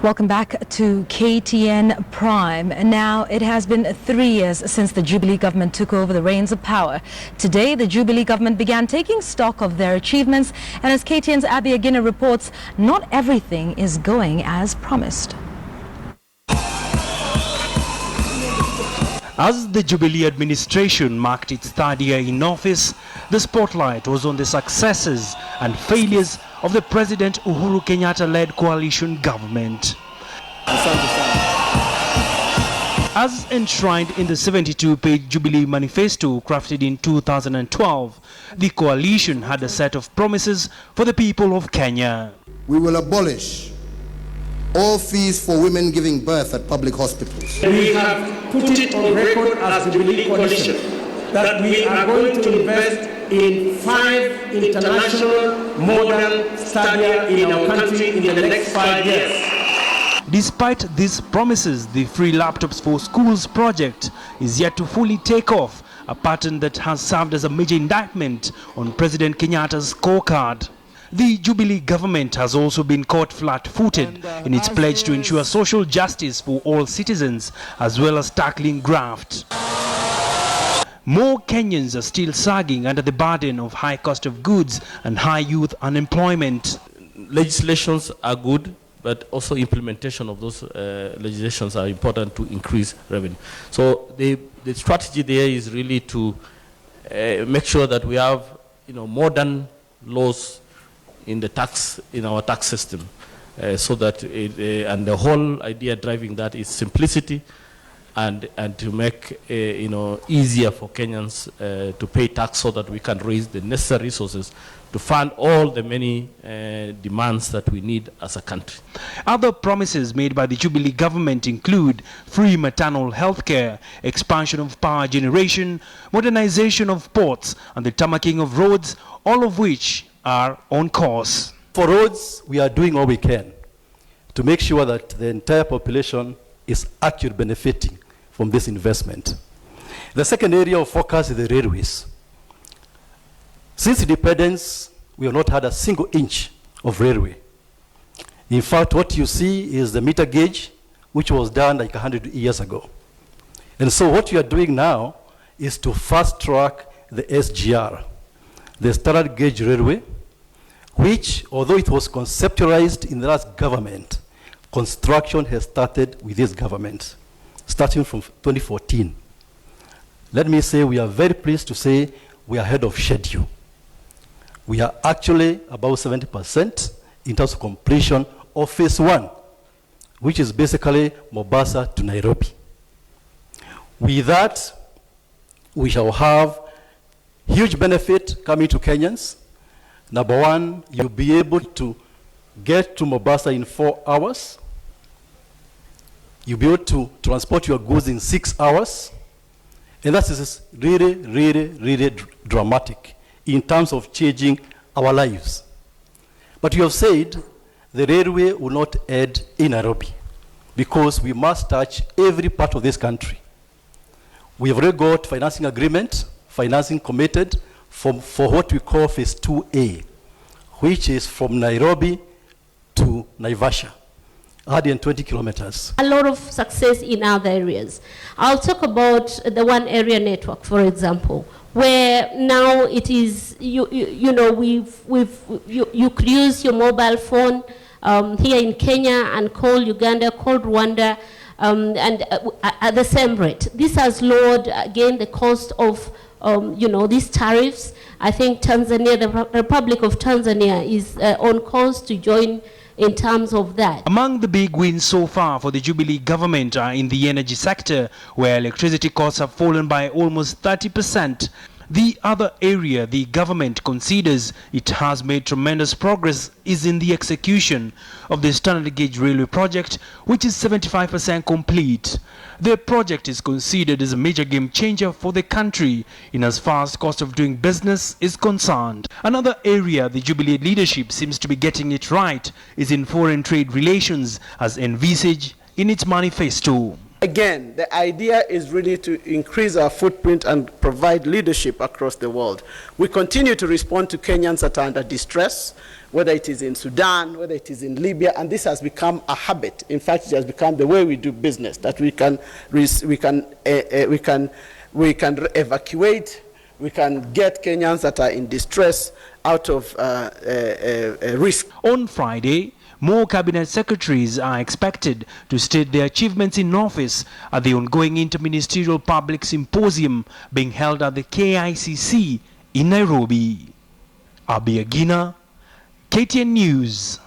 Welcome back to KTN Prime. Now, it has been 3 years since the Jubilee government took over the reins of power. Today, the Jubilee government began taking stock of their achievements, and as KTN's Aby Agina reports, not everything is going as promised. As the Jubilee administration marked its third year in office, the spotlight was on the successes and failures of the President Uhuru Kenyatta-led coalition government. As enshrined in the 72-page Jubilee Manifesto crafted in 2012, the coalition had a set of promises for the people of Kenya. We will abolish all fees for women giving birth at public hospitals. We have put it on record as the Jubilee Coalition that we are going to invest in 5 international modern stadia in our country in the next 5 years. Despite these promises, the Free Laptops for Schools project is yet to fully take off, a pattern that has served as a major indictment on President Kenyatta's scorecard. The Jubilee government has also been caught flat-footed in its pledge to ensure social justice for all citizens, as well as tackling graft. More Kenyans are still sagging under the burden of high cost of goods and high youth unemployment. Legislations are good, but also implementation of those legislations are important to increase revenue. So the strategy there is really to make sure that we have modern laws in our tax system, so that and the whole idea driving that is simplicity and to make easier for Kenyans to pay tax, so that we can raise the necessary resources to fund all the many demands that we need as a country. Other promises made by the Jubilee government include free maternal health care, expansion of power generation, modernization of ports, and the tarmacking of roads, all of which are on course. For roads, we are doing all we can to make sure that the entire population is actually benefiting from this investment. The second area of focus is the railways. Since independence, we have not had a single inch of railway. In fact, what you see is the meter gauge, which was done like 100 years ago. And so what we are doing now is to fast track the SGR, the standard gauge railway, which, although it was conceptualized in the last government, construction has started with this government, starting from 2014. Let me say we are very pleased to say we are ahead of schedule. We are actually about 70% in terms of completion of phase 1, which is basically Mombasa to Nairobi. With that, we shall have huge benefit coming to Kenyans. Number one, you'll be able to get to Mombasa in 4 hours. You'll be able to transport your goods in 6 hours. And that is really, really, really dramatic in terms of changing our lives. But you have said the railway will not end in Nairobi, because we must touch every part of this country. We have already got financing agreement, financing committed for what we call phase 2A, which is from Nairobi to Naivasha, 120 kilometers. A lot of success in other areas. I'll talk about the one area network, for example, where now it is, you could use your mobile phone here in Kenya and call Uganda, call Rwanda, and at the same rate. This has lowered, again, the cost of these tariffs. I think Tanzania, the Republic of Tanzania, is on course to join in terms of that. Among the big wins so far for the Jubilee government are in the energy sector, where electricity costs have fallen by almost 30%. The other area the government considers it has made tremendous progress is in the execution of the standard gauge railway project, which is 75% complete. The project is considered as a major game changer for the country in as far as cost of doing business is concerned. Another area the Jubilee leadership seems to be getting it right is in foreign trade relations, as envisaged in its manifesto. Again, the idea is really to increase our footprint and provide leadership across the world. We continue to respond to Kenyans that are under distress, whether it is in Sudan, whether it is in Libya, and this has become a habit. In fact, it has become the way we do business, that we can evacuate, we can get Kenyans that are in distress out of risk. On Friday, more cabinet secretaries are expected to state their achievements in office at the ongoing Interministerial Public Symposium being held at the KICC in Nairobi. Aby Agina, KTN News.